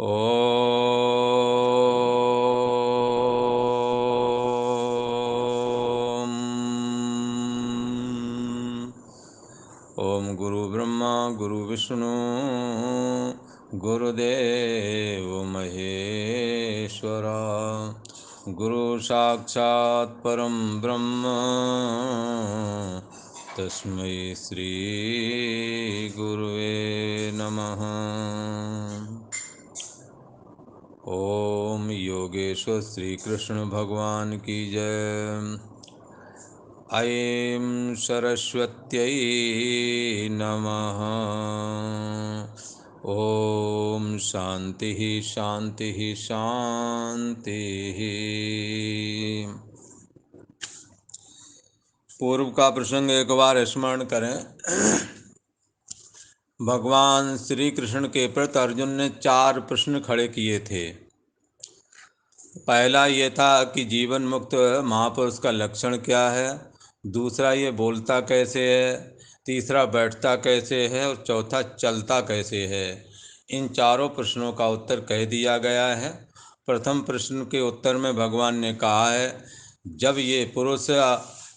ओम। ओम गुरु ब्रह्मा गुरु विष्णु गुरुदेव महेश्वरा। गुरु साक्षात् परम ब्रह्म तस्मै श्री गुरुवे नमः। ओम योगेश्वर श्री कृष्ण भगवान की जय। ऐं सरस्वत्यै नमः। ओम शांति शांति शांति। पूर्व का प्रसंग एक बार स्मरण करें। भगवान श्री कृष्ण के प्रति अर्जुन ने 4 प्रश्न खड़े किए थे। पहला ये था कि जीवन मुक्त महापुरुष का लक्षण क्या है, दूसरा ये बोलता कैसे है, तीसरा बैठता कैसे है और चौथा चलता कैसे है। इन चारों प्रश्नों का उत्तर कह दिया गया है। प्रथम प्रश्न के उत्तर में भगवान ने कहा है, जब ये पुरुष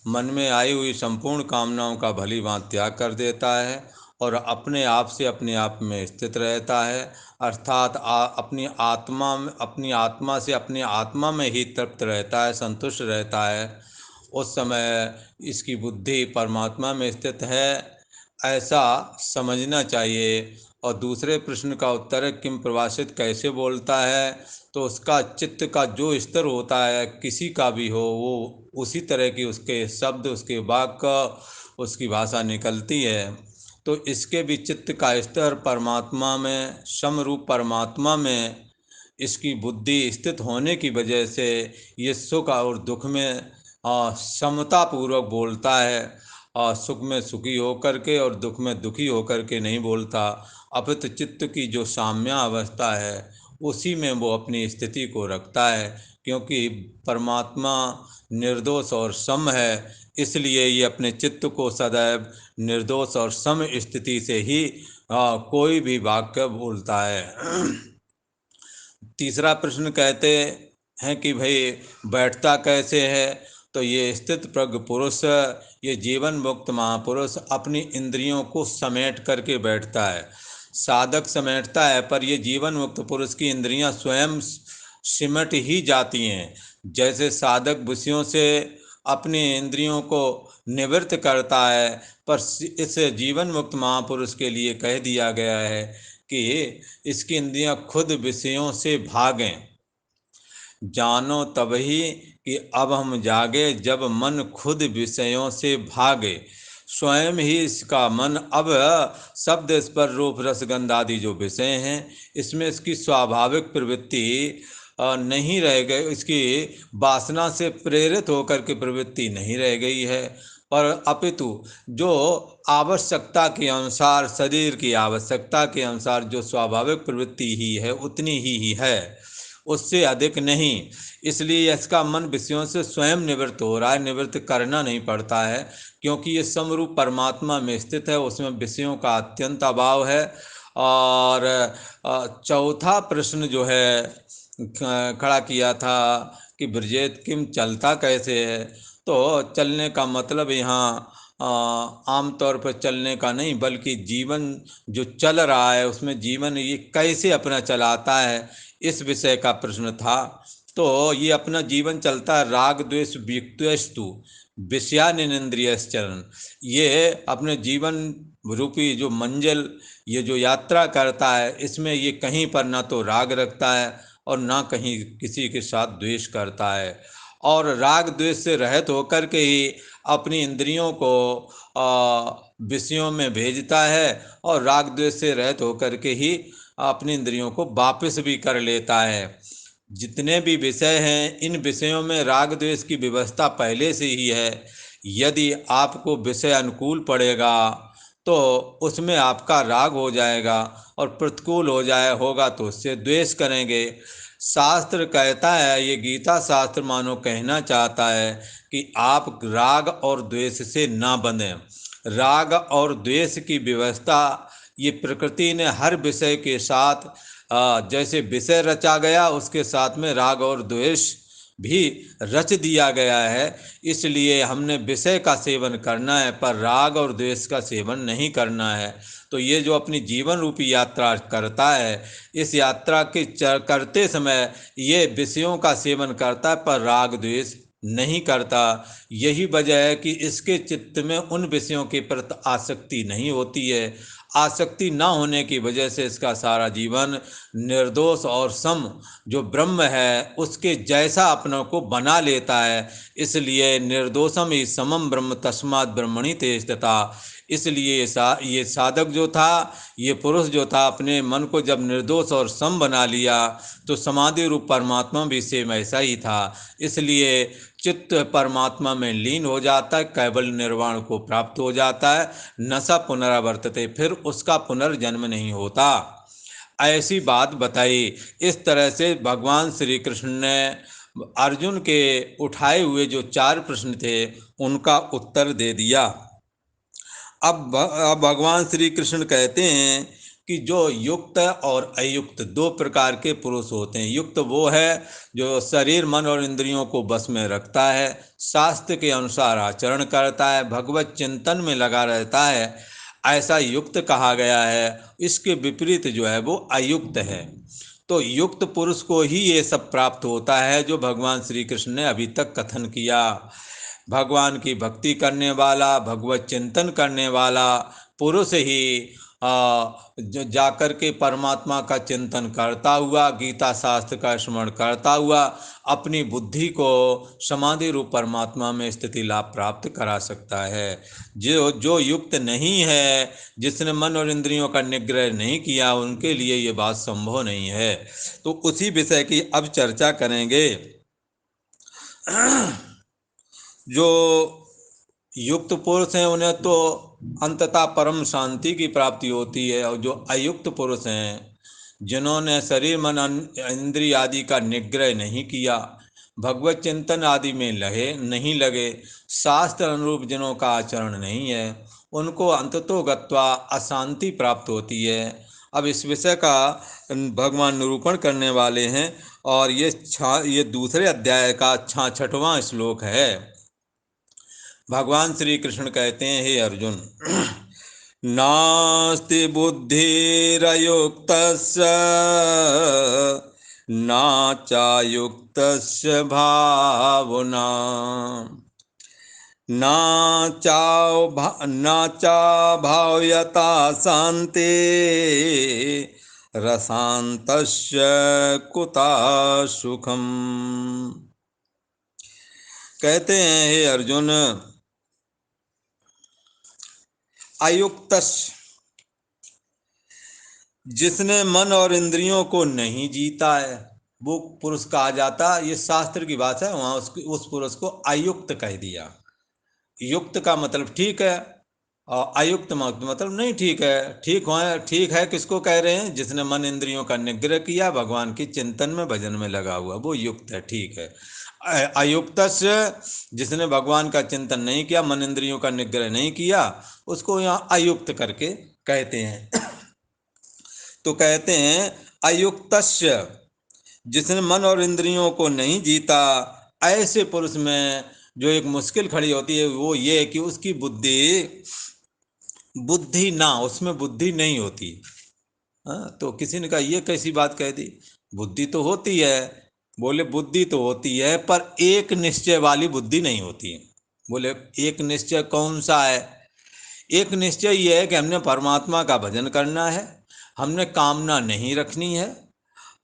मन में आई हुई संपूर्ण कामनाओं का भली भांति त्याग कर देता है और अपने आप से अपने आप में स्थित रहता है, अर्थात अपनी आत्मा से अपनी आत्मा में ही तृप्त रहता है, संतुष्ट रहता है, उस समय इसकी बुद्धि परमात्मा में स्थित है, ऐसा समझना चाहिए। और दूसरे प्रश्न का उत्तर है, किम प्रभाषित कैसे बोलता है, तो उसका चित्त का जो स्तर होता है, किसी का भी हो, वो उसी तरह की उसके शब्द, उसके वाक्य, उसकी भाषा निकलती है। तो इसके भी चित्त का स्तर परमात्मा में, समरूप परमात्मा में इसकी बुद्धि स्थित होने की वजह से ये सुख और दुख में समतापूर्वक बोलता है। सुख में सुखी होकर के और दुख में दुखी होकर के नहीं बोलता, अपितु चित्त की जो साम्य अवस्था है उसी में वो अपनी स्थिति को रखता है, क्योंकि परमात्मा निर्दोष और सम है, इसलिए ये अपने चित्त को सदैव निर्दोष और सम स्थिति से ही कोई भी वाक्य बोलता है। तीसरा प्रश्न कहते हैं कि भाई बैठता कैसे है, तो ये स्थित प्रज्ञ पुरुष, ये जीवन मुक्त महापुरुष अपनी इंद्रियों को समेट करके बैठता है। साधक समेटता है, पर ये जीवन मुक्त पुरुष की इंद्रियां स्वयं सिमट ही जाती हैं। जैसे साधक विषयों से अपनी इंद्रियों को निवृत्त करता है, पर इस जीवन मुक्त महापुरुष के लिए कह दिया गया है कि इसकी इंद्रियां खुद विषयों से भागें। जानो तभी कि अब हम जागे, जब मन खुद विषयों से भागे। स्वयं ही इसका मन अब शब्द स्पर्श रूप रसगंध आदि जो विषय हैं, इसमें इसकी स्वाभाविक प्रवृत्ति नहीं रह गई, इसकी वासना से प्रेरित होकर के प्रवृत्ति नहीं रह गई है, पर अपितु जो आवश्यकता के अनुसार, शरीर की आवश्यकता के अनुसार जो स्वाभाविक प्रवृत्ति ही है उतनी ही है, उससे अधिक नहीं। इसलिए इसका मन विषयों से स्वयं निवृत्त हो रहा है, निवृत्त करना नहीं पड़ता है, क्योंकि ये समरूप परमात्मा में स्थित है, उसमें विषयों का अत्यंत अभाव है। और चौथा प्रश्न जो है खड़ा किया था कि ब्रजेत किम चलता कैसे है, तो चलने का मतलब यहाँ आमतौर पर चलने का नहीं, बल्कि जीवन जो चल रहा है उसमें जीवन ये कैसे अपना चलाता है, इस विषय का प्रश्न था। तो ये अपना जीवन चलता है राग द्वेष विक्तस्तु विषयानिंद्रियश्चरण, ये अपने जीवन रूपी जो मंजिल, ये जो यात्रा करता है, इसमें ये कहीं पर ना तो राग रखता है और ना कहीं किसी के साथ द्वेष करता है, और राग द्वेष से रहित होकर के ही अपनी इंद्रियों को विषयों में भेजता है, और राग द्वेष से रहित होकर के ही अपनी इंद्रियों को वापस भी कर लेता है। जितने भी विषय हैं, इन विषयों में राग द्वेष की व्यवस्था पहले से ही है। यदि आपको विषय अनुकूल पड़ेगा तो उसमें आपका राग हो जाएगा, और प्रतिकूल होगा तो उससे द्वेष करेंगे। शास्त्र कहता है, ये गीता शास्त्र मानो कहना चाहता है कि आप राग और द्वेष से ना बंधें। राग और द्वेष की व्यवस्था ये प्रकृति ने हर विषय के साथ जैसे विषय रचा गया उसके साथ में राग और द्वेष भी रच दिया गया है। इसलिए हमने विषय का सेवन करना है पर राग और द्वेष का सेवन नहीं करना है। तो ये जो अपनी जीवन रूपी यात्रा करता है, इस यात्रा के करते समय ये विषयों का सेवन करता है पर राग द्वेष नहीं करता। यही वजह है कि इसके चित्त में उन विषयों के प्रति आसक्ति नहीं होती है। आसक्ति ना होने की वजह से इसका सारा जीवन निर्दोष और सम जो ब्रह्म है उसके जैसा अपनों को बना लेता है। इसलिए निर्दोषम ही समम ब्रह्म तस्मात् ब्रह्मणि ते स्थिता। इसलिए ये साधक जो था, ये पुरुष जो था, अपने मन को जब निर्दोष और सम बना लिया तो समाधि रूप परमात्मा भी सेम ऐसा ही था। इसलिए चित्त परमात्मा में लीन हो जाता है, कैवल निर्वाण को प्राप्त हो जाता है। नशा पुनरावर्तते, फिर उसका पुनर्जन्म नहीं होता। ऐसी बात बताई। इस तरह से भगवान श्री कृष्ण ने अर्जुन के उठाए हुए जो 4 प्रश्न थे उनका उत्तर दे दिया। अब भगवान श्री कृष्ण कहते हैं कि जो युक्त और अयुक्त 2 प्रकार के पुरुष होते हैं। युक्त वो है जो शरीर मन और इंद्रियों को बस में रखता है, शास्त्र के अनुसार आचरण करता है, भगवत चिंतन में लगा रहता है, ऐसा युक्त कहा गया है। इसके विपरीत जो है वो अयुक्त है। तो युक्त पुरुष को ही ये सब प्राप्त होता है जो भगवान श्री कृष्ण ने अभी तक कथन किया। भगवान की भक्ति करने वाला, भगवत चिंतन करने वाला पुरुष ही जाकर के परमात्मा का चिंतन करता हुआ, गीता शास्त्र का स्मरण करता हुआ अपनी बुद्धि को समाधि रूप परमात्मा में स्थिति लाभ प्राप्त करा सकता है। जो युक्त नहीं है, जिसने मन और इंद्रियों का निग्रह नहीं किया, उनके लिए ये बात संभव नहीं है। तो उसी विषय की अब चर्चा करेंगे। जो युक्त पुरुष हैं उन्हें तो अंततः परम शांति की प्राप्ति होती है, और जो अयुक्त पुरुष हैं, जिन्होंने शरीर मन इंद्रिय आदि का निग्रह नहीं किया, भगवत चिंतन आदि में नहीं लगे, शास्त्र अनुरूप जिनों का आचरण नहीं है, उनको अंततो गत्वा अशांति प्राप्त होती है। अब इस विषय का भगवान निरूपण करने वाले हैं, और ये दूसरे अध्याय का 66वां श्लोक है। भगवान श्री कृष्ण कहते हैं, हे अर्जुन, नास्ति बुद्धिरयुक्तस्य न चायुक्तस्य भावना न चाभाव्यता शान्ति रसान्तस्य कुता सुखम। कहते हैं, हे अर्जुन, अयुक्त जिसने मन और इंद्रियों को नहीं जीता है वो पुरुष कहा जाता। ये शास्त्र की बात है, वहाँ उस पुरुष को अयुक्त कह दिया। युक्त का मतलब ठीक है और अयुक्त मतलब नहीं ठीक है। ठीक है किसको कह रहे हैं? जिसने मन इंद्रियों का निग्रह किया, भगवान की चिंतन में भजन में लगा हुआ, वो युक्त है, ठीक है। अयुक्त जिसने भगवान का चिंतन नहीं किया, मन इंद्रियों का निग्रह नहीं किया, उसको यहाँ अयुक्त करके कहते हैं। तो कहते हैं अयुक्त जिसने मन और इंद्रियों को नहीं जीता, ऐसे पुरुष में जो एक मुश्किल खड़ी होती है वो ये कि उसकी बुद्धि ना, उसमें बुद्धि नहीं होती। तो किसी ने कहा ये कैसी बात कह दी? बुद्धि तो होती है। बोले बुद्धि तो होती है पर एक निश्चय वाली बुद्धि नहीं होती। बोले एक निश्चय कौन सा है? एक निश्चय ये है कि हमने परमात्मा का भजन करना है, हमने कामना नहीं रखनी है,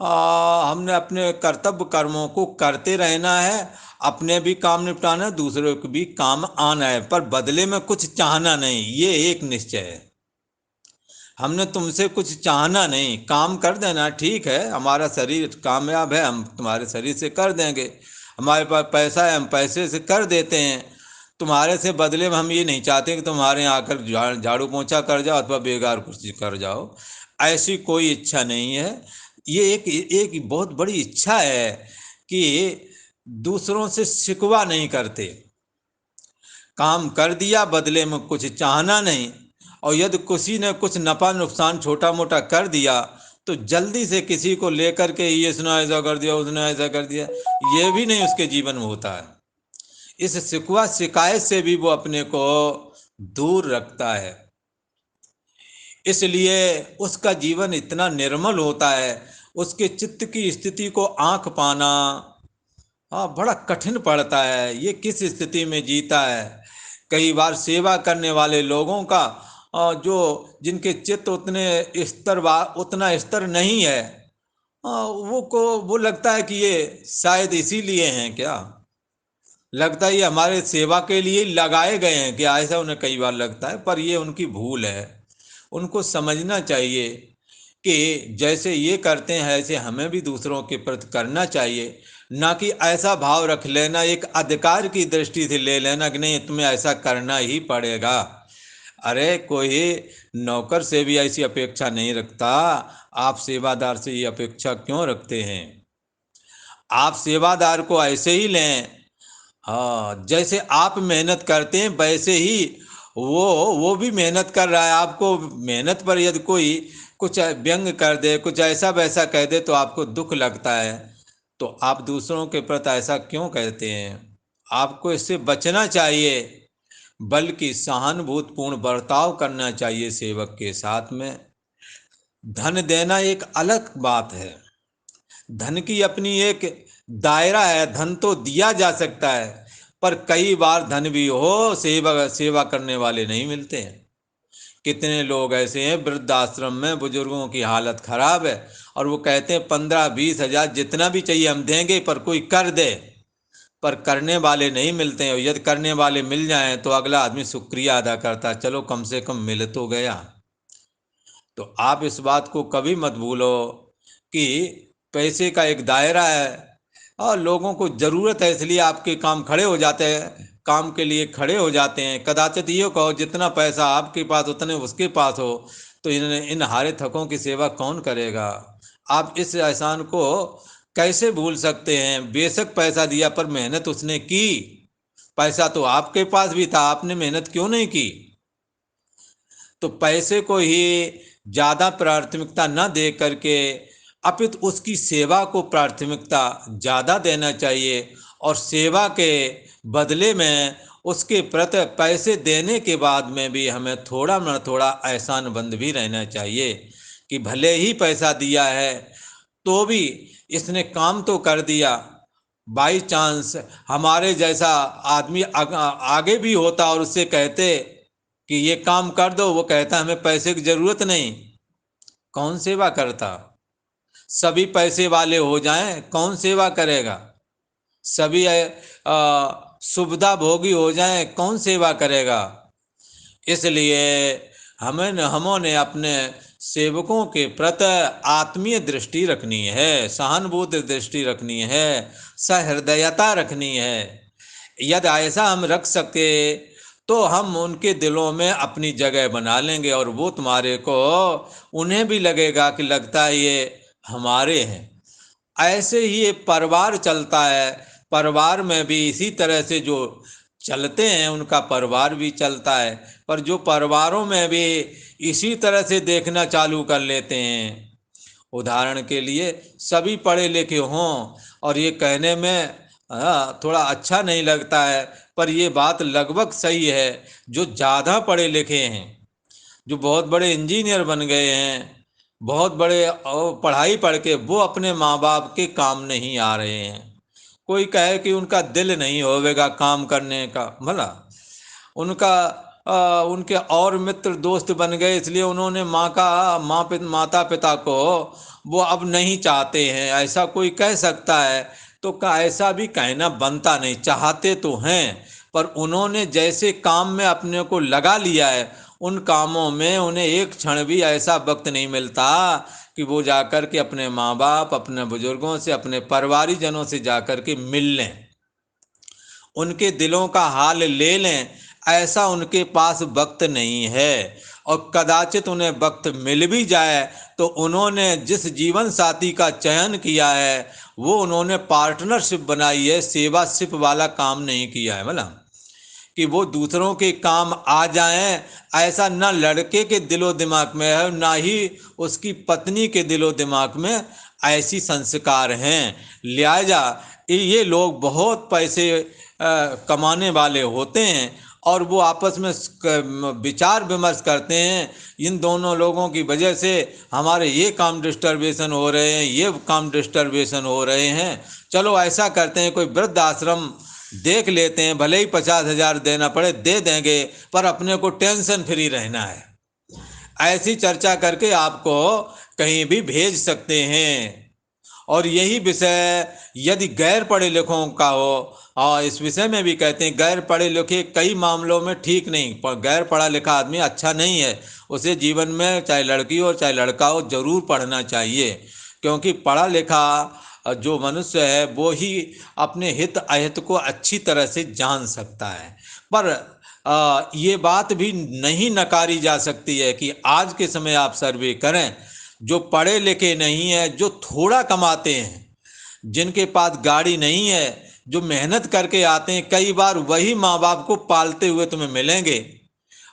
हमने अपने कर्तव्य कर्मों को करते रहना है, अपने भी काम निपटाना है, दूसरों को भी काम आना है, पर बदले में कुछ चाहना नहीं। ये एक निश्चय है। हमने तुमसे कुछ चाहना नहीं, काम कर देना, ठीक है, हमारा शरीर कामयाब है, हम तुम्हारे शरीर से कर देंगे, हमारे पास पैसा है, हम पैसे से कर देते हैं। तुम्हारे से बदले में हम ये नहीं चाहते कि तुम्हारे यहाँ आकर झाड़ू पोंछा कर जाओ अथवा बेकार कुछ कर जाओ। ऐसी कोई इच्छा नहीं है। ये एक बहुत बड़ी इच्छा है कि दूसरों से शिकवा नहीं करते, काम कर दिया, बदले में कुछ चाहना नहीं, और यदि किसी ने कुछ नफा नुकसान छोटा मोटा कर दिया तो जल्दी से किसी को लेकर के ये उसने ऐसा कर दिया, उसने ऐसा कर दिया, ये भी नहीं उसके जीवन में होता है। इस शिकवा शिकायत से भी वो अपने को दूर रखता है, इसलिए उसका जीवन इतना निर्मल होता है। उसके चित्त की स्थिति को आंख पाना बड़ा कठिन पड़ता है। ये किस स्थिति में जीता है। कई बार सेवा करने वाले लोगों का जो जिनके चित्त उतना स्तर नहीं है, वो लगता है कि ये शायद इसीलिए हैं क्या, लगता है ये हमारे सेवा के लिए लगाए गए हैं क्या, ऐसा उन्हें कई बार लगता है। पर ये उनकी भूल है। उनको समझना चाहिए कि जैसे ये करते हैं ऐसे हमें भी दूसरों के प्रति करना चाहिए, ना कि ऐसा भाव रख लेना, एक अधिकार की दृष्टि से ले लेना कि नहीं तुम्हें ऐसा करना ही पड़ेगा। अरे कोई नौकर से भी ऐसी अपेक्षा नहीं रखता, आप सेवादार से ये अपेक्षा क्यों रखते हैं। आप सेवादार को ऐसे ही लें, हाँ, जैसे आप मेहनत करते हैं वैसे ही वो भी मेहनत कर रहा है। आपको मेहनत पर यदि कोई कुछ व्यंग कर दे, कुछ ऐसा वैसा कह दे तो आपको दुख लगता है। तो आप दूसरों के प्रति ऐसा क्यों कहते हैं। आपको इससे बचना चाहिए, बल्कि सहानुभूतिपूर्ण बर्ताव करना चाहिए सेवक के साथ में। धन देना एक अलग बात है, धन की अपनी एक दायरा है। धन तो दिया जा सकता है, पर कई बार धन भी हो सेवा करने वाले नहीं मिलते हैं। कितने लोग ऐसे हैं वृद्धाश्रम में, बुजुर्गों की हालत खराब है और वो कहते हैं 15-20 हज़ार जितना भी चाहिए हम देंगे, पर कोई कर दे, पर करने वाले नहीं मिलते हैं। और यदि करने वाले मिल जाएं तो अगला आदमी शुक्रिया अदा करता है, चलो कम से कम मिल तो गया। तो आप इस बात को कभी मत भूलो कि पैसे का एक दायरा है और लोगों को ज़रूरत है, इसलिए आपके काम खड़े हो जाते हैं, काम के लिए खड़े हो जाते हैं। कदाचित ये कहो जितना पैसा आपके पास उतने उसके पास हो, तो इन हारे थकों की सेवा कौन करेगा। आप इस एहसान को कैसे भूल सकते हैं। बेशक पैसा दिया पर मेहनत उसने की, पैसा तो आपके पास भी था, आपने मेहनत क्यों नहीं की। तो पैसे को ही ज़्यादा प्राथमिकता न दे करके अपितु उसकी सेवा को प्राथमिकता ज़्यादा देना चाहिए, और सेवा के बदले में उसके प्रति पैसे देने के बाद में भी हमें थोड़ा न थोड़ा एहसानबंद भी रहना चाहिए कि भले ही पैसा दिया है तो भी इसने काम तो कर दिया। बाई चांस हमारे जैसा आदमी आगे भी होता और उससे कहते कि ये काम कर दो, वो कहता हमें पैसे की ज़रूरत नहीं, कौन सेवा करता। सभी पैसे वाले हो जाएं, कौन सेवा करेगा। सभी सुविधा भोगी हो जाएं, कौन सेवा करेगा। इसलिए हमों ने अपने सेवकों के प्रति आत्मीय दृष्टि रखनी है, सहानुभूति दृष्टि रखनी है, सहृदयता रखनी है। यदि ऐसा हम रख सके तो हम उनके दिलों में अपनी जगह बना लेंगे, और वो तुम्हारे को उन्हें भी लगेगा कि लगता है ये हमारे हैं। ऐसे ही ये परिवार चलता है, परिवार में भी इसी तरह से जो चलते हैं उनका परिवार भी चलता है। पर जो परिवारों में भी इसी तरह से देखना चालू कर लेते हैं, उदाहरण के लिए सभी पढ़े लिखे हों, और ये कहने में थोड़ा अच्छा नहीं लगता है, पर ये बात लगभग सही है। जो ज़्यादा पढ़े लिखे हैं, जो बहुत बड़े इंजीनियर बन गए हैं, बहुत बड़े पढ़ाई पढ़ के, वो अपने माँ बाप के काम नहीं आ रहे हैं। कोई कहे कि उनका दिल नहीं होवेगा काम करने का, भला उनके और मित्र दोस्त बन गए, इसलिए उन्होंने माता पिता को वो अब नहीं चाहते हैं, ऐसा कोई कह सकता है। तो ऐसा भी कहना बनता नहीं, चाहते तो हैं, पर उन्होंने जैसे काम में अपने को लगा लिया है, उन कामों में उन्हें एक क्षण भी ऐसा वक्त नहीं मिलता कि वो जाकर के अपने माँ बाप, अपने बुजुर्गों से, अपने परिवारीजनों से जाकर के मिल लें, उनके दिलों का हाल ले लें। ऐसा उनके पास वक्त नहीं है। और कदाचित उन्हें वक्त मिल भी जाए तो उन्होंने जिस जीवन साथी का चयन किया है वो उन्होंने पार्टनरशिप बनाई है, सेवाशिप वाला काम नहीं किया है। मतलब कि वो दूसरों के काम आ जाएं, ऐसा ना लड़के के दिलो दिमाग में है, ना ही उसकी पत्नी के दिलो दिमाग में ऐसी संस्कार हैं। लिहाजा ये लोग बहुत पैसे कमाने वाले होते हैं और वो आपस में विचार विमर्श करते हैं, इन दोनों लोगों की वजह से हमारे ये काम डिस्टर्बेशन हो रहे हैं, ये काम डिस्टर्बेशन हो रहे हैं, चलो ऐसा करते हैं कोई वृद्ध आश्रम देख लेते हैं, भले ही 50,000 देना पड़े दे देंगे, पर अपने को टेंशन फ्री रहना है। ऐसी चर्चा करके आपको कहीं भी भेज सकते हैं। और यही विषय यदि गैर पढ़े लिखों का हो, और इस विषय में भी कहते हैं गैर पढ़े लिखे कई मामलों में ठीक नहीं, पर गैर पढ़ा लिखा आदमी अच्छा नहीं है, उसे जीवन में चाहे लड़की हो चाहे लड़का हो जरूर पढ़ना चाहिए, क्योंकि पढ़ा लिखा जो मनुष्य है वो ही अपने हित अहित को अच्छी तरह से जान सकता है। पर ये बात भी नहीं नकारी जा सकती है कि आज के समय आप सर्वे करें, जो पढ़े लिखे नहीं है, जो थोड़ा कमाते हैं, जिनके पास गाड़ी नहीं है, जो मेहनत करके आते हैं, कई बार वही माँ बाप को पालते हुए तुम्हें मिलेंगे।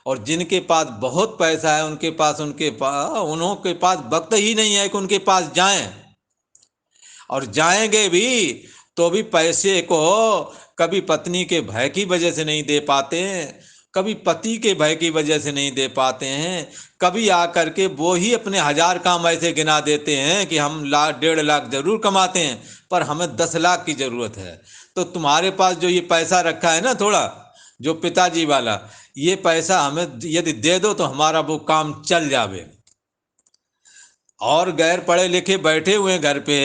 और जिनके पास बहुत पैसा है उनके पास उनके पास वक्त ही नहीं है कि उनके पास जाएं, और जाएंगे भी तो भी पैसे को कभी पत्नी के भय की वजह से नहीं दे पाते हैं, कभी पति के भय की वजह से नहीं दे पाते हैं, कभी आकर के वो ही अपने 1000 काम ऐसे गिना देते हैं कि हम 1.5 लाख जरूर कमाते हैं पर हमें 10 लाख की जरूरत है। तो तुम्हारे पास जो ये पैसा रखा है ना थोड़ा, जो पिताजी वाला, ये पैसा हमें यदि दे दो तो हमारा वो काम चल जावे। और गैर पढ़े लिखे बैठे हुए हैं घर पे,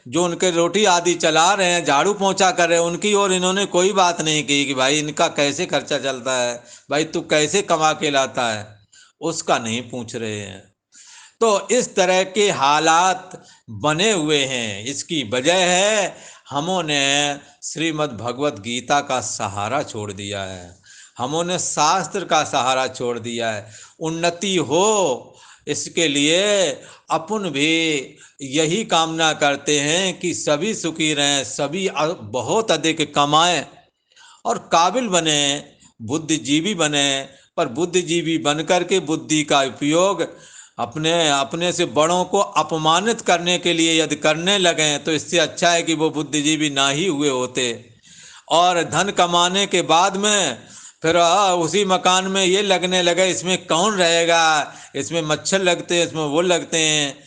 जो उनके रोटी आदि चला रहे हैं, झाड़ू पोंछा कर रहे हैं, उनकी और इन्होंने कोई बात नहीं की कि भाई इनका कैसे खर्चा चलता है, भाई तू कैसे कमा के लाता है, उसका नहीं पूछ रहे हैं। तो इस तरह के हालात बने हुए हैं। इसकी वजह है हमों श्रीमद् भगवत गीता का सहारा छोड़ दिया है, हमों शास्त्र का सहारा छोड़ दिया है। उन्नति हो इसके लिए अपन भी यही कामना करते हैं कि सभी सुखी रहें, सभी बहुत अधिक कमाएं और काबिल बने, बुद्धिजीवी बने। पर बुद्धिजीवी बनकर के बुद्धि का उपयोग अपने से बड़ों को अपमानित करने के लिए यदि करने लगें तो इससे अच्छा है कि वो बुद्धिजीवी ना ही हुए होते। और धन कमाने के बाद में फिर उसी मकान में ये लगने लगे इसमें कौन रहेगा, इसमें मच्छर लगते हैं, इसमें वो लगते हैं,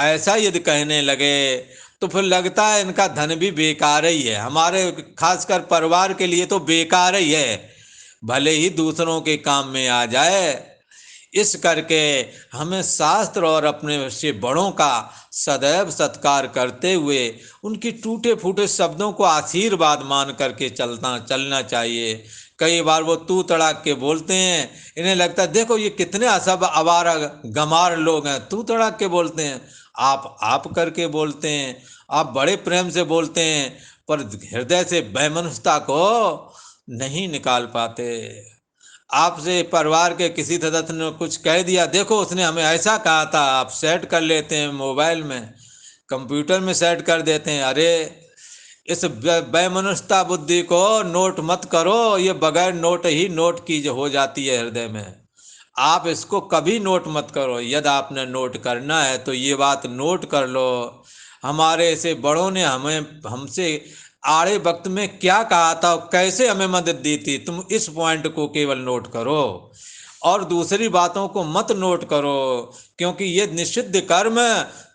ऐसा यदि कहने लगे तो फिर लगता है इनका धन भी बेकार ही है, हमारे खासकर परिवार के लिए तो बेकार ही है, भले ही दूसरों के काम में आ जाए। इस करके हमें शास्त्र और अपने से बड़ों का सदैव सत्कार करते हुए उनकी टूटे फूटे शब्दों को आशीर्वाद मान करके चलना चाहिए। कई बार वो तू तड़ाक के बोलते हैं, इन्हें लगता है देखो ये कितने असब आवारा गमार लोग हैं, तू तड़ाक के बोलते हैं, आप करके बोलते हैं, आप बड़े प्रेम से बोलते हैं, पर हृदय से वैमनस्यता को नहीं निकाल पाते। आपसे परिवार के किसी सदस्य ने कुछ कह दिया, देखो उसने हमें ऐसा कहा था, आप सेट कर लेते हैं मोबाइल में, कंप्यूटर में सेट कर देते हैं। अरे इस वैमनस्यता बुद्धि को नोट मत करो, ये बगैर नोट ही नोट की हो जाती है हृदय में। आप इसको कभी नोट मत करो, यदि आपने नोट करना है तो ये बात नोट कर लो, हमारे ऐसे बड़ों ने हमसे आड़े वक्त में क्या कहा था, कैसे हमें मदद दी थी, तुम इस पॉइंट को केवल नोट करो और दूसरी बातों को मत नोट करो, क्योंकि ये निषिद्ध कर्म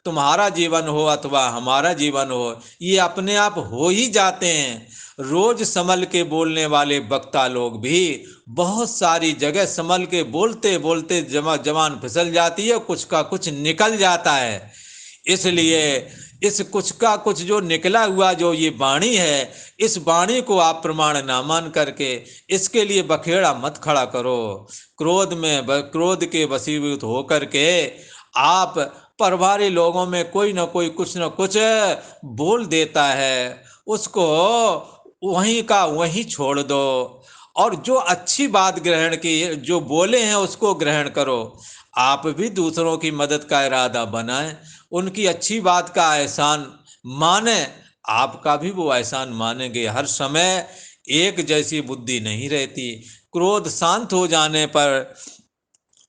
तुम्हारा जीवन हो अथवा हमारा जीवन हो, ये अपने आप हो ही जाते हैं। रोज संभल के बोलने वाले वक्ता लोग भी बहुत सारी जगह संभल के बोलते बोलते जबान फिसल जाती है, कुछ का कुछ निकल जाता है। इसलिए इस कुछ का कुछ जो निकला हुआ जो ये वाणी है, इस वाणी को आप प्रमाण ना मान करके इसके लिए बखेड़ा मत खड़ा करो। क्रोध के वशीभूत होकर के आप परवारी लोगों में कोई ना कोई कुछ ना कुछ बोल देता है, उसको वहीं का वहीं छोड़ दो और जो अच्छी बात ग्रहण की, जो बोले हैं उसको ग्रहण करो। आप भी दूसरों की मदद का इरादा बनाएं, उनकी अच्छी बात का एहसान माने, आपका भी वो एहसान मानेंगे। हर समय एक जैसी बुद्धि नहीं रहती। क्रोध शांत हो जाने पर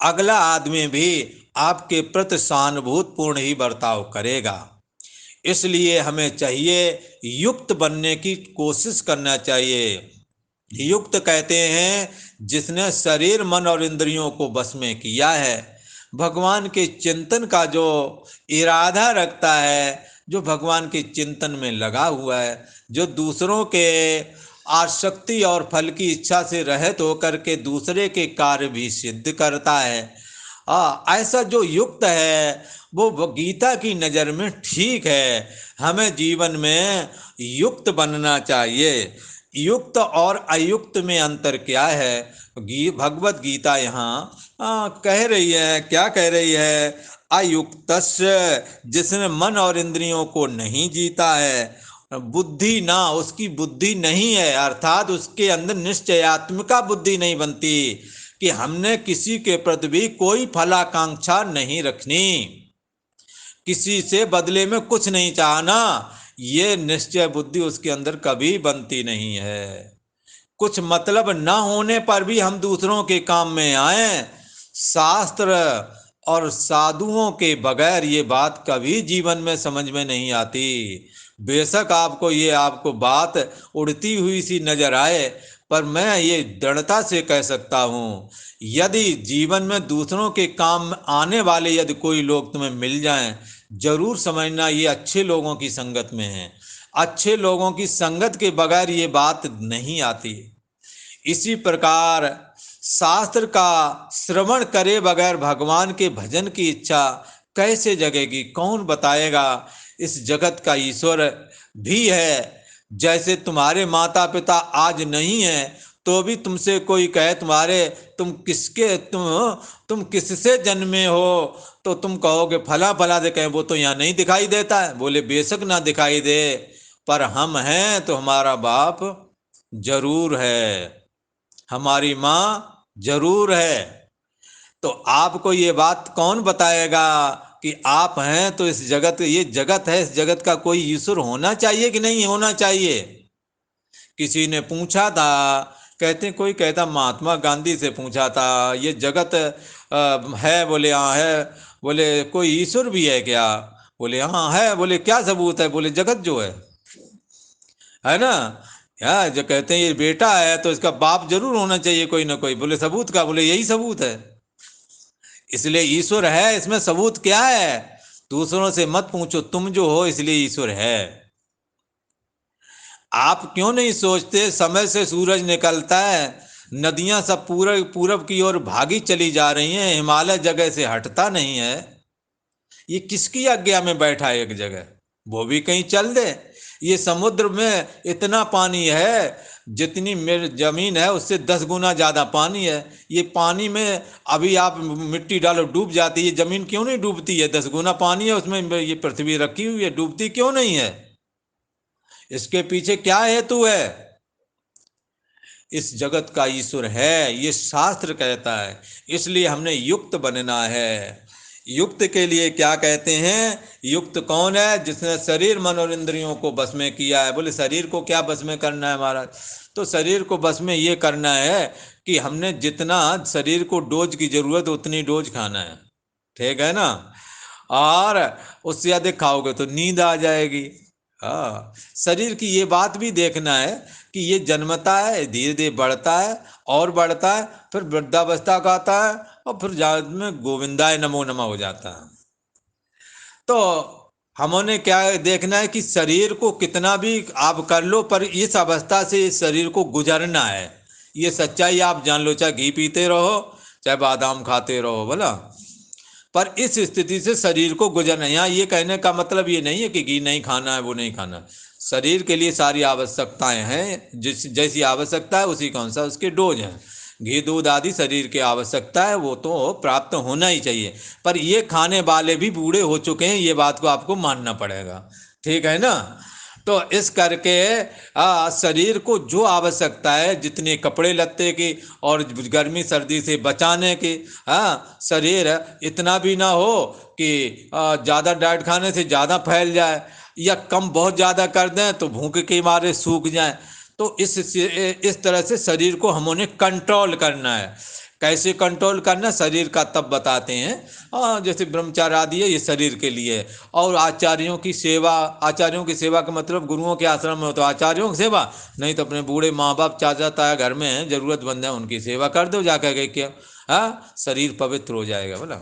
अगला आदमी भी आपके प्रति सहानुभूतिपूर्ण ही बर्ताव करेगा। इसलिए हमें चाहिए युक्त बनने की कोशिश करना चाहिए। युक्त कहते हैं जिसने शरीर मन और इंद्रियों को बस में किया है, भगवान के चिंतन का जो इरादा रखता है, जो भगवान के चिंतन में लगा हुआ है, जो दूसरों के आसक्ति और फल की इच्छा से रहित होकर के दूसरे के कार्य भी सिद्ध करता है। ऐसा जो युक्त है वो गीता की नज़र में ठीक है। हमें जीवन में युक्त बनना चाहिए। युक्त और अयुक्त में अंतर क्या है? भगवत गीता यहाँ कह रही है, क्या कह रही है? अयुक्तस्य, जिसने मन और इंद्रियों को नहीं जीता है, बुद्धि ना, उसकी बुद्धि नहीं है, अर्थात उसके अंदर निश्चयात्मिका बुद्धि नहीं बनती कि हमने किसी के प्रति भी कोई फलाकांक्षा नहीं रखनी, किसी से बदले में कुछ नहीं चाहना, ये निश्चय बुद्धि उसके अंदर कभी बनती नहीं है। कुछ मतलब न होने पर भी हम दूसरों के काम में आए, शास्त्र और साधुओं के बगैर ये बात कभी जीवन में समझ में नहीं आती। बेशक आपको बात उड़ती हुई सी नजर आए, पर मैं ये दृढ़ता से कह सकता हूँ, यदि जीवन में दूसरों के काम आने वाले यदि कोई लोग तुम्हें मिल जाएं, जरूर समझना ये अच्छे लोगों की संगत में है। अच्छे लोगों की संगत के बगैर ये बात नहीं आती। इसी प्रकार शास्त्र का श्रवण करे बगैर भगवान के भजन की इच्छा कैसे जगेगी? कौन बताएगा? इस जगत का ईश्वर भी है। जैसे तुम्हारे माता पिता आज नहीं है तो भी तुमसे कोई कहे तुम किससे जन्मे हो, तो तुम कहोगे फला फला से। कहें वो तो यहाँ नहीं दिखाई देता है। बोले बेशक ना दिखाई दे, पर हम हैं तो हमारा बाप जरूर है, हमारी माँ जरूर है। तो आपको ये बात कौन बताएगा कि आप हैं तो इस जगत, ये जगत है, इस जगत का कोई ईश्वर होना चाहिए कि नहीं होना चाहिए? किसी ने पूछा था, कोई कहता महात्मा गांधी से पूछा था, ये जगत है? बोले हाँ है। बोले कोई ईश्वर भी है क्या? बोले हाँ है। बोले क्या सबूत है? बोले जगत जो है ना, या जो कहते हैं ये बेटा है तो इसका बाप जरूर होना चाहिए कोई ना कोई। बोले सबूत का? बोले यही सबूत है। इसलिए ईश्वर है, इसमें सबूत क्या है? दूसरों से मत पूछो, तुम जो हो इसलिए ईश्वर है। आप क्यों नहीं सोचते, समय से सूरज निकलता है, नदियां सब पूरब की ओर भागी चली जा रही हैं, हिमालय जगह से हटता नहीं है। ये किसकी आज्ञा में बैठा है एक जगह? वो भी कहीं चल दे। ये समुद्र में इतना पानी है, जितनी जमीन है उससे 10 गुना ज्यादा पानी है। ये पानी में अभी आप मिट्टी डालो डूब जाती है, जमीन क्यों नहीं डूबती है? 10 गुना पानी है उसमें, ये पृथ्वी रखी हुई है, डूबती क्यों नहीं है? इसके पीछे क्या हेतु है? इस जगत का ईश्वर है, ये शास्त्र कहता है। इसलिए हमने युक्त बनना है। युक्त के लिए क्या कहते हैं? युक्त कौन है? जिसने शरीर मन और इंद्रियों को बस में किया है। बोले शरीर को क्या बस में करना है महाराज? तो शरीर को बस में ये करना है कि हमने जितना शरीर को डोज की जरूरत उतनी डोज खाना है, ठीक है ना? और उससे अधिक खाओगे तो नींद आ जाएगी। हाँ, शरीर की ये बात भी देखना है कि ये जन्मता है, धीरे धीरे बढ़ता है और बढ़ता है, फिर वृद्धावस्था का आता है और फिर बाद में गोविंदाय नमो नमः हो जाता है। तो हमने क्या देखना है कि शरीर को कितना भी आप कर लो, पर इस अवस्था से इस शरीर को गुजरना है। ये सच्चाई आप जान लो, चाहे घी पीते रहो चाहे बादाम खाते रहो, बोला, पर इस स्थिति से शरीर को गुजरना। यहाँ ये कहने का मतलब ये नहीं है कि घी नहीं खाना है, वो नहीं खाना। शरीर के लिए सारी आवश्यकताएं हैं, जैसी आवश्यकता है उसी कौन सा उसके डोज हैं। घी दूध आदि शरीर की आवश्यकता है, वो तो प्राप्त होना ही चाहिए। पर ये खाने वाले भी बूढ़े हो चुके हैं, ये बात को आपको मानना पड़ेगा, ठीक है ना? तो इस करके शरीर को जो आवश्यकता है, जितने कपड़े लत्ते की और गर्मी सर्दी से बचाने की, शरीर इतना भी ना हो कि ज़्यादा डाइट खाने से ज़्यादा फैल जाए, या कम बहुत ज़्यादा कर दें तो भूख के मारे सूख जाए। तो इस तरह से शरीर को हमने कंट्रोल करना है। कैसे कंट्रोल करना शरीर का तब बताते हैं। जैसे ब्रह्मचार्य आदि है, ये शरीर के लिए है। और आचार्यों की सेवा, आचार्यों की सेवा का मतलब गुरुओं के आश्रम में हो तो आचार्यों की सेवा, नहीं तो अपने बूढ़े माँ बाप चाचा ताया घर में हैं, जरूरतमंद है, उनकी सेवा कर दो जाकर के। क्या शरीर पवित्र हो जाएगा, बोला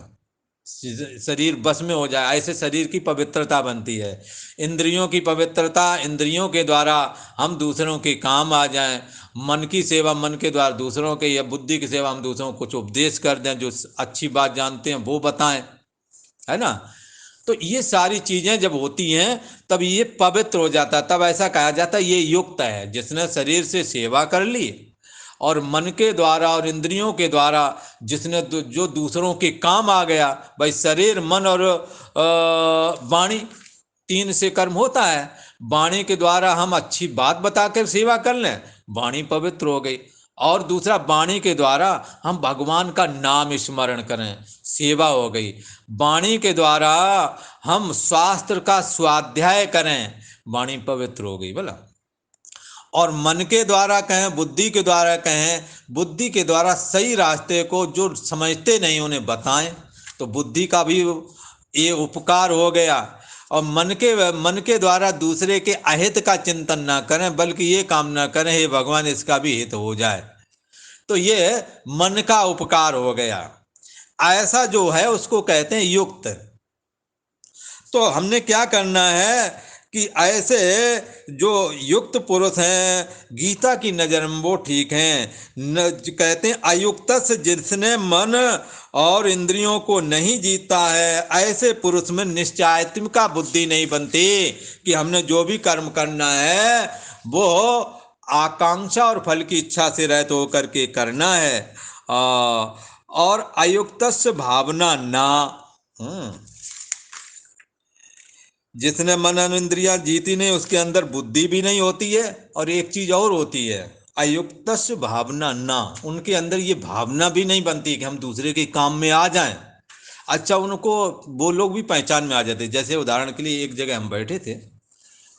शरीर बस में हो जाए, ऐसे शरीर की पवित्रता बनती है। इंद्रियों की पवित्रता, इंद्रियों के द्वारा हम दूसरों के काम आ जाएं। मन की सेवा, मन के द्वारा दूसरों के, या बुद्धि की सेवा, हम दूसरों को कुछ उपदेश कर दें, जो अच्छी बात जानते हैं वो बताएं, है ना। तो ये सारी चीजें जब होती हैं तब ये पवित्र हो जाता है। तब ऐसा कहा जाता है ये युक्त है, जिसने शरीर से सेवा कर ली और मन के द्वारा और इंद्रियों के द्वारा जिसने जो दूसरों के काम आ गया। भाई शरीर, मन और वाणी, तीन से कर्म होता है। वाणी के द्वारा हम अच्छी बात बताकर सेवा कर लें, वाणी पवित्र हो गई। और दूसरा, वाणी के द्वारा हम भगवान का नाम स्मरण करें, सेवा हो गई। वाणी के द्वारा हम शास्त्र का स्वाध्याय करें, वाणी पवित्र हो गई, बोला। और मन के द्वारा कहें, बुद्धि के द्वारा कहें, बुद्धि के द्वारा सही रास्ते को जो समझते नहीं उन्हें बताएं, तो बुद्धि का भी ये उपकार हो गया। और मन के द्वारा दूसरे के अहित का चिंतन ना करें, बल्कि ये कामना करें हे भगवान इसका भी हित हो जाए, तो ये मन का उपकार हो गया। ऐसा जो है उसको कहते हैं युक्त। तो हमने क्या करना है कि ऐसे जो युक्त पुरुष हैं, गीता की नज़र में वो ठीक हैं। कहते हैं अयुक्त से, जिसने मन और इंद्रियों को नहीं जीता है, ऐसे पुरुष में निश्चयात्मिका बुद्धि नहीं बनती कि हमने जो भी कर्म करना है वो आकांक्षा और फल की इच्छा से रहित होकर के करना है। और अयुक्त भावना ना, जिसने मन और इंद्रियां जीती नहीं, उसके अंदर बुद्धि भी नहीं होती है। और एक चीज और होती है, अयुक्त भावना ना, उनके अंदर ये भावना भी नहीं बनती कि हम दूसरे के काम में आ जाएं। अच्छा, उनको वो लोग भी पहचान में आ जाते। जैसे उदाहरण के लिए एक जगह हम बैठे थे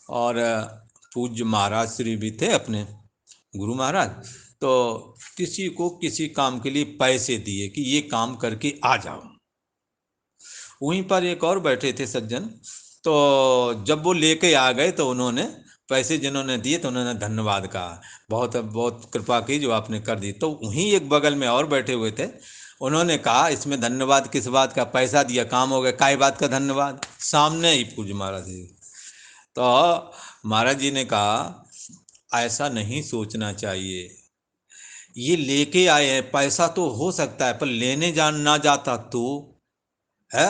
और पूज्य महाराज श्री भी थे अपने गुरु महाराज, तो किसी को किसी काम के लिए पैसे दिए कि ये काम करके आ जाओ। वहीं पर एक और बैठे थे सज्जन, तो जब वो लेके आ गए तो उन्होंने पैसे जिन्होंने दिए तो उन्होंने धन्यवाद कहा, बहुत बहुत कृपा की जो आपने कर दी। तो वहीं एक बगल में और बैठे हुए थे, उन्होंने कहा इसमें धन्यवाद किस बात का, पैसा दिया काम हो गया, काय बात का धन्यवाद। सामने ही पूज्य महाराज जी। तो महाराज जी ने कहा ऐसा नहीं सोचना चाहिए, ये लेके आए हैं, पैसा तो हो सकता है पर लेने जान ना जाता तो है।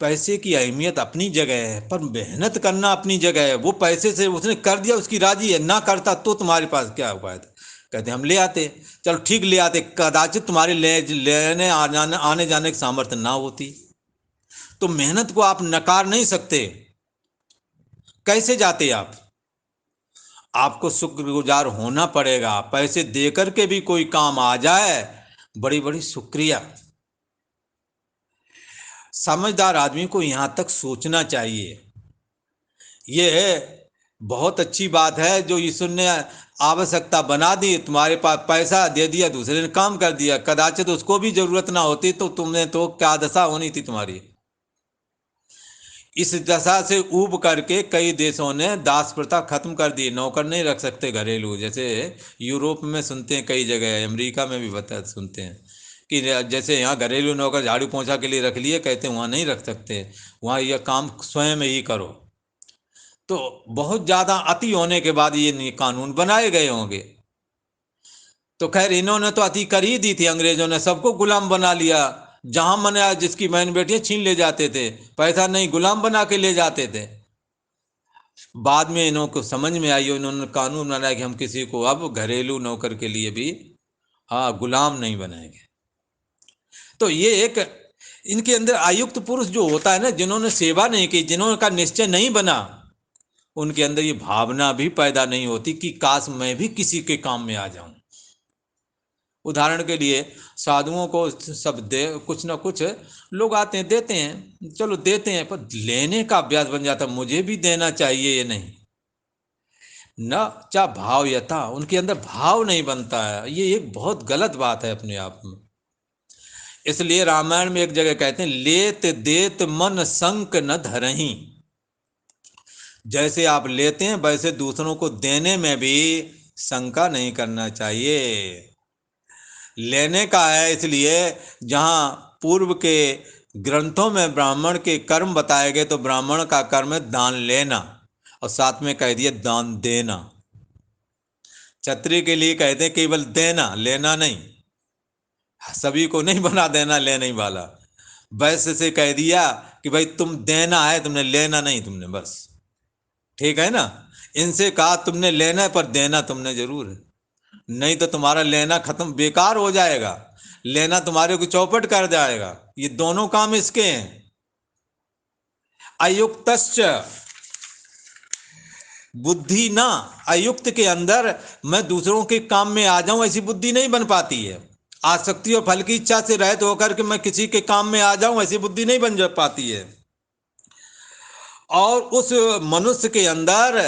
पैसे की अहमियत अपनी जगह है, पर मेहनत करना अपनी जगह है। वो पैसे से उसने कर दिया, उसकी राजी है, ना करता तो तुम्हारे पास क्या उपाय था। कहते हम ले आते, चलो ठीक ले आते, कदाचित तुम्हारे लेने आने जाने की सामर्थ्य ना होती, तो मेहनत को आप नकार नहीं सकते। कैसे जाते आप, आपको शुक्रगुजार होना पड़ेगा। पैसे देकर के भी कोई काम आ जाए, बड़ी बड़ी शुक्रिया। समझदार आदमी को यहां तक सोचना चाहिए। ये बहुत अच्छी बात है जो ईश्वर ने आवश्यकता बना दी, तुम्हारे पास पैसा दे दिया, दूसरे ने काम कर दिया, कदाचित उसको भी जरूरत ना होती तो तुमने तो क्या दशा होनी थी तुम्हारी। इस दशा से ऊब करके कई देशों ने दास प्रथा खत्म कर दी, नौकर नहीं रख सकते घरेलू। जैसे यूरोप में सुनते हैं, कई जगह अमेरिका में भी बता सुनते हैं कि जैसे यहाँ घरेलू नौकर झाड़ू पोंछा के लिए रख लिए, कहते हैं वहाँ नहीं रख सकते, वहाँ यह काम स्वयं ही करो। तो बहुत ज़्यादा अति होने के बाद ये कानून बनाए गए होंगे। तो खैर इन्होंने तो अति कर ही दी थी, अंग्रेजों ने सबको गुलाम बना लिया। जहां मन आया जिसकी बहन बेटी छीन ले जाते थे, पैसा नहीं गुलाम बना के ले जाते थे। बाद में इन्हों को समझ में आई, इन्होंने कानून बनाया कि हम किसी को अब घरेलू नौकर के लिए भी गुलाम नहीं बनाएंगे। तो ये एक इनके अंदर आयुक्त पुरुष जो होता है ना, जिन्होंने सेवा नहीं की, जिन्होंने का निश्चय नहीं बना, उनके अंदर ये भावना भी पैदा नहीं होती कि काश मैं भी किसी के काम में आ जाऊं। उदाहरण के लिए साधुओं को सब दे, कुछ ना कुछ लोग आते हैं देते हैं, चलो देते हैं, पर लेने का अभ्यास बन जाता, मुझे भी देना चाहिए ये नहीं। न चा भावयता, उनके अंदर भाव नहीं बनता है। ये एक बहुत गलत बात है अपने आप में। इसलिए रामायण में एक जगह कहते हैं, लेत देत मन संक न धरहीं। जैसे आप लेते हैं वैसे दूसरों को देने में भी शंका नहीं करना चाहिए। लेने का है, इसलिए जहाँ पूर्व के ग्रंथों में ब्राह्मण के कर्म बताए गए तो ब्राह्मण का कर्म है दान लेना, और साथ में कह दिया दान देना। क्षत्रिय के लिए कहते हैं केवल देना, लेना नहीं। सभी को नहीं बना देना लेने ही वाला। वैश्य से कह दिया कि भाई तुम देना है, तुमने लेना नहीं, तुमने बस। ठीक है ना। इनसे कहा तुमने लेना है पर देना तुमने जरूर है, नहीं तो तुम्हारा लेना खत्म बेकार हो जाएगा, लेना तुम्हारे को चौपट कर जाएगा। ये दोनों काम इसके हैं। अयुक्तश्च बुद्धि ना, अयुक्त के अंदर मैं दूसरों के काम में आ जाऊं ऐसी बुद्धि नहीं बन पाती है। आसक्ति और फल की इच्छा से रहित होकर के मैं किसी के काम में आ जाऊं ऐसी बुद्धि नहीं बन पाती है। और उस मनुष्य के अंदर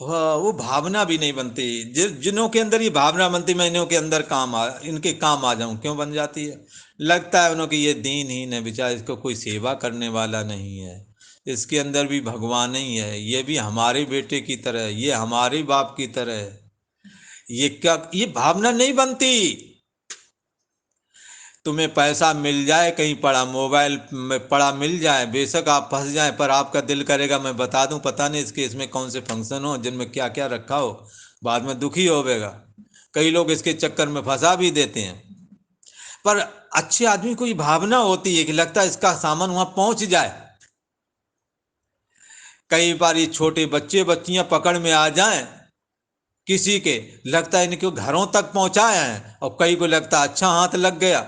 वो भावना भी नहीं बनती। जिनों के अंदर ये भावना बनती मैं इन्हों के अंदर इनके काम आ जाऊं, क्यों बन जाती है? लगता है उन्हों की ये दीनहीन है बेचारा, इसको कोई सेवा करने वाला नहीं है, इसके अंदर भी भगवान ही है, ये भी हमारे बेटे की तरह है, ये हमारे बाप की तरह है। ये क्या, ये भावना नहीं बनती। तुम्हें पैसा मिल जाए, कहीं पड़ा मोबाइल में पड़ा मिल जाए, बेशक आप फंस जाएं, पर आपका दिल करेगा मैं बता दूं, पता नहीं इसके इसमें कौन से फंक्शन हो जिनमें क्या क्या रखा हो, बाद में दुखी होवेगा। कई लोग इसके चक्कर में फंसा भी देते हैं। पर अच्छे आदमी को ये भावना होती है कि लगता है इसका सामान वहां पहुंच जाए। कई बार ये छोटे बच्चे बच्चियां पकड़ में आ जाएं किसी के, लगता है इनके घरों तक पहुंचाए हैं, और कई को लगता है अच्छा हाथ लग गया।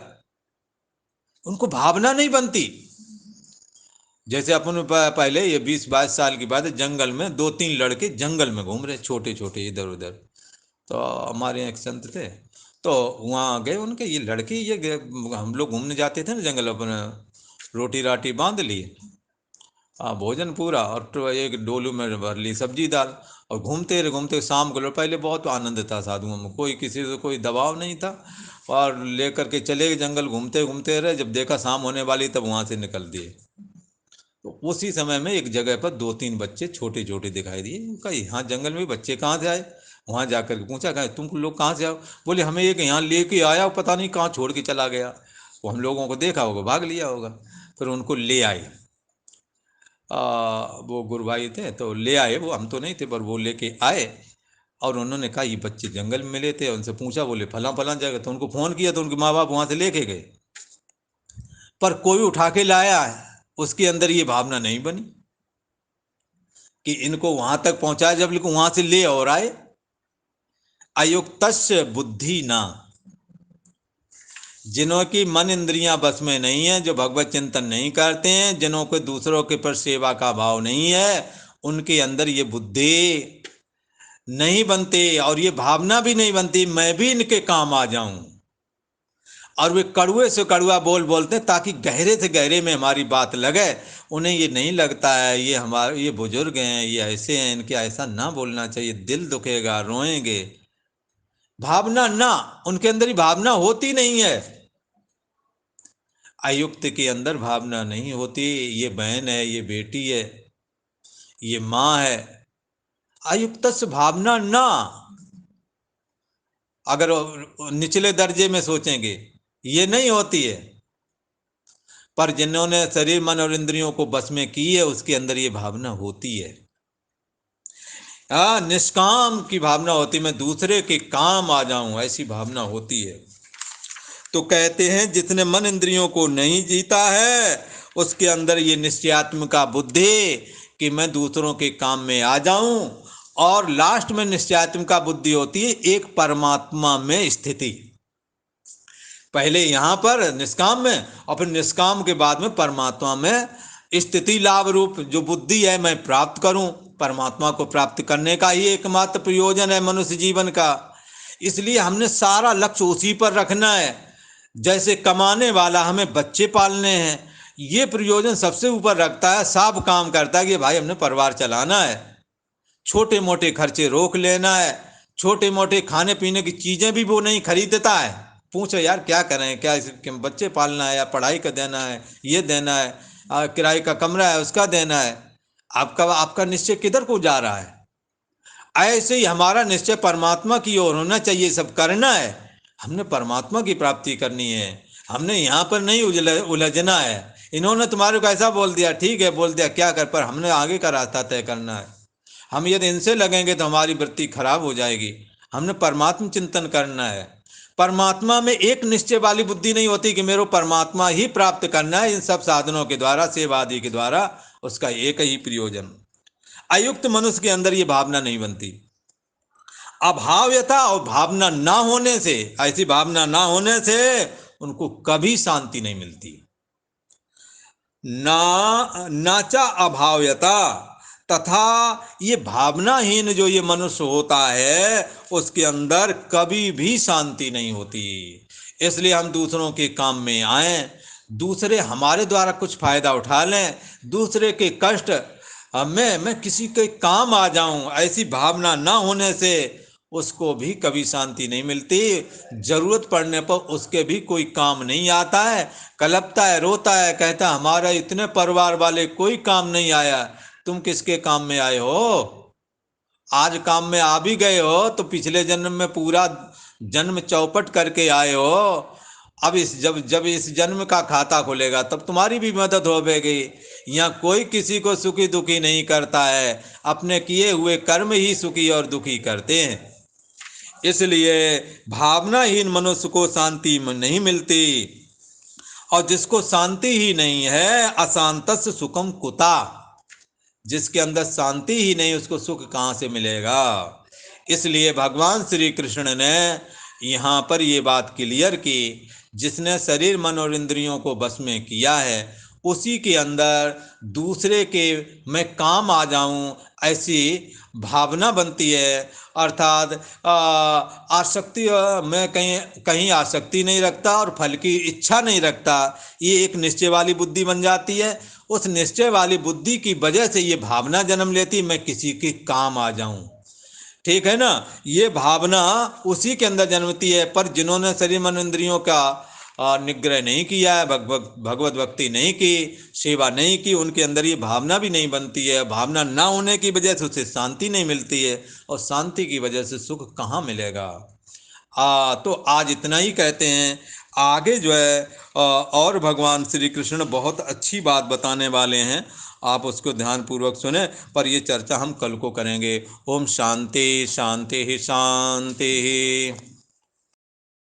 उनको भावना नहीं बनती। जैसे अपन पहले ये 20-22 साल की बात है, जंगल में 2-3 लड़के जंगल में घूम रहे छोटे छोटे इधर उधर। तो हमारे यहाँ एक संत थे, तो वहाँ गए उनके ये लड़के, ये हम लोग घूमने जाते थे ना जंगल, अपने रोटी राटी बांध ली, हाँ भोजन पूरा, और तो एक डोलू में भर ली सब्जी दाल, और घूमते रहे घूमते शाम को पहले बहुत आनंद था साधुओं में, कोई किसी से कोई दबाव नहीं था, और लेकर के चले गए जंगल, घूमते घूमते रहे। जब देखा शाम होने वाली तब वहाँ से निकल दिए। तो उसी समय में एक जगह पर 2-3 बच्चे छोटे छोटे दिखाई दिए। उनका यहाँ जंगल में बच्चे कहाँ से आए? वहाँ जाकर के पूछा कहा तुम लोग कहाँ से आओ? बोले हमें एक यहाँ लेके आया, पता नहीं कहाँ छोड़ के चला गया, वो हम लोगों को देखा होगा, भाग लिया होगा। फिर उनको ले आए, वो गुरु भाई थे तो ले आए, वो हम तो नहीं थे, पर वो लेके आए। और उन्होंने कहा ये बच्चे जंगल में मिले थे, उनसे पूछा, बोले फला फला जगह। तो उनको फ़ोन किया तो उनके माँ बाप वहाँ से लेके गए, पर कोई उठा के लाया है, उसके अंदर ये भावना नहीं बनी कि इनको वहां तक पहुंचाए, जब लेकिन वहां से ले और आए। अयुक्तस्य बुद्धि ना, जिन्हों की मन इंद्रियां बस में नहीं है, जो भगवत चिंतन नहीं करते हैं, जिन्हों को दूसरों के पर सेवा का भाव नहीं है, उनके अंदर ये बुद्धि नहीं बनती, और ये भावना भी नहीं बनती मैं भी इनके काम आ जाऊं। और वे कड़ुए से कड़ुआ बोल बोलते हैं ताकि गहरे से गहरे में हमारी बात लगे। उन्हें ये नहीं लगता है ये हमारे ये बुजुर्ग हैं, ये ऐसे हैं, इनके ऐसा ना बोलना चाहिए, दिल दुखेगा, रोएंगे। भावना ना, उनके अंदर ही भावना होती नहीं है। अयुक्त के अंदर भावना नहीं होती, ये बहन है, ये बेटी है, ये माँ है। अयुक्त से भावना ना, अगर निचले दर्जे में सोचेंगे ये नहीं होती है। पर जिन्होंने शरीर मन और इंद्रियों को बस में की है उसके अंदर ये भावना होती है। हाँ, निष्काम की भावना होती, मैं दूसरे के काम आ जाऊं ऐसी भावना होती है। तो कहते हैं जिसने मन इंद्रियों को नहीं जीता है उसके अंदर ये निश्चयात्म का बुद्धि कि मैं दूसरों के काम में आ जाऊं, और लास्ट में निश्चयात्म का बुद्धि होती है एक परमात्मा में स्थिति। पहले यहाँ पर निष्काम में, और फिर निष्काम के बाद में परमात्मा में स्थिति लाभ रूप जो बुद्धि है मैं प्राप्त करूं। परमात्मा को प्राप्त करने का ही एकमात्र प्रयोजन है मनुष्य जीवन का। इसलिए हमने सारा लक्ष्य उसी पर रखना है। जैसे कमाने वाला हमें बच्चे पालने हैं, ये प्रयोजन सबसे ऊपर रखता है, सब काम करता है कि भाई हमने परिवार चलाना है। छोटे मोटे खर्चे रोक लेना है, छोटे मोटे खाने पीने की चीज़ें भी वो नहीं खरीदता है। पूछो यार क्या करें, क्या बच्चे पालना है या पढ़ाई का देना है, ये देना है, किराए का कमरा है उसका देना है। आपका आपका निश्चय किधर को जा रहा है? ऐसे ही हमारा निश्चय परमात्मा की ओर होना चाहिए। सब करना है, हमने परमात्मा की प्राप्ति करनी है, हमने यहाँ पर नहीं उलझना है। इन्होंने तुम्हारे को ऐसा बोल दिया, ठीक है बोल दिया, क्या कर, पर हमने आगे का रास्ता तय करना है। हम यदि इनसे लगेंगे तो हमारी वृत्ति खराब हो जाएगी। हमने परमात्मा चिंतन करना है। परमात्मा में एक निश्चय वाली बुद्धि नहीं होती कि मेरे को परमात्मा ही प्राप्त करना है इन सब साधनों के द्वारा, सेवा आदि के द्वारा, उसका एक ही प्रयोजन। अयुक्त मनुष्य के अंदर ये भावना नहीं बनती। अभाव्यता और भावना ना होने से, ऐसी भावना ना होने से उनको कभी शांति नहीं मिलती। ना नाचा अभाव्यता, तथा ये भावनाहीन जो ये मनुष्य होता है उसके अंदर कभी भी शांति नहीं होती। इसलिए हम दूसरों के काम में आए, दूसरे हमारे द्वारा कुछ फायदा उठा लें, दूसरे के कष्ट मैं किसी के काम आ जाऊं, ऐसी भावना ना होने से उसको भी कभी शांति नहीं मिलती। जरूरत पड़ने पर उसके भी कोई काम नहीं आता है, कलपता है, रोता है, कहता है हमारा इतने परिवार वाले कोई काम नहीं आया, तुम किसके काम में आए हो? आज काम में आ भी गए हो तो पिछले जन्म में पूरा जन्म चौपट करके आए हो। अब जब जब इस जन्म का खाता खुलेगा तब तुम्हारी भी मदद होगी। यहाँ कोई किसी को सुखी दुखी नहीं करता है, अपने किए हुए कर्म ही सुखी और दुखी करते हैं। इसलिए भावनाहीन मनुष्य को शांति नहीं मिलती, और जिसको शांति ही नहीं है, अशांतस्य सुखम कुता, जिसके अंदर शांति ही नहीं उसको सुख कहाँ से मिलेगा? इसलिए भगवान श्री कृष्ण ने यहाँ पर ये बात क्लियर की, जिसने शरीर मन और इंद्रियों को बस में किया है उसी के अंदर दूसरे के मैं काम आ जाऊं ऐसी भावना बनती है। अर्थात आसक्ति, मैं कहीं कहीं आसक्ति नहीं रखता और फल की इच्छा नहीं रखता, ये एक निश्चय वाली बुद्धि बन जाती है। उस निश्चय वाली बुद्धि की वजह से ये भावना जन्म लेती, मैं किसी के काम आ जाऊं। ठीक है ना, ये भावना उसी के अंदर जन्मती है। पर जिन्होंने शरीर मन इंद्रियों का निग्रह नहीं किया है, भगवत भक्ति नहीं की, सेवा नहीं की, उनके अंदर ये भावना भी नहीं बनती है। भावना ना होने की वजह से उसे शांति नहीं मिलती है, और शांति की वजह से सुख कहाँ मिलेगा? तो आज इतना ही कहते हैं। आगे जो है और भगवान श्री कृष्ण बहुत अच्छी बात बताने वाले हैं, आप उसको ध्यानपूर्वक सुने। पर ये चर्चा हम कल को करेंगे। ओम शांति शांति शांति।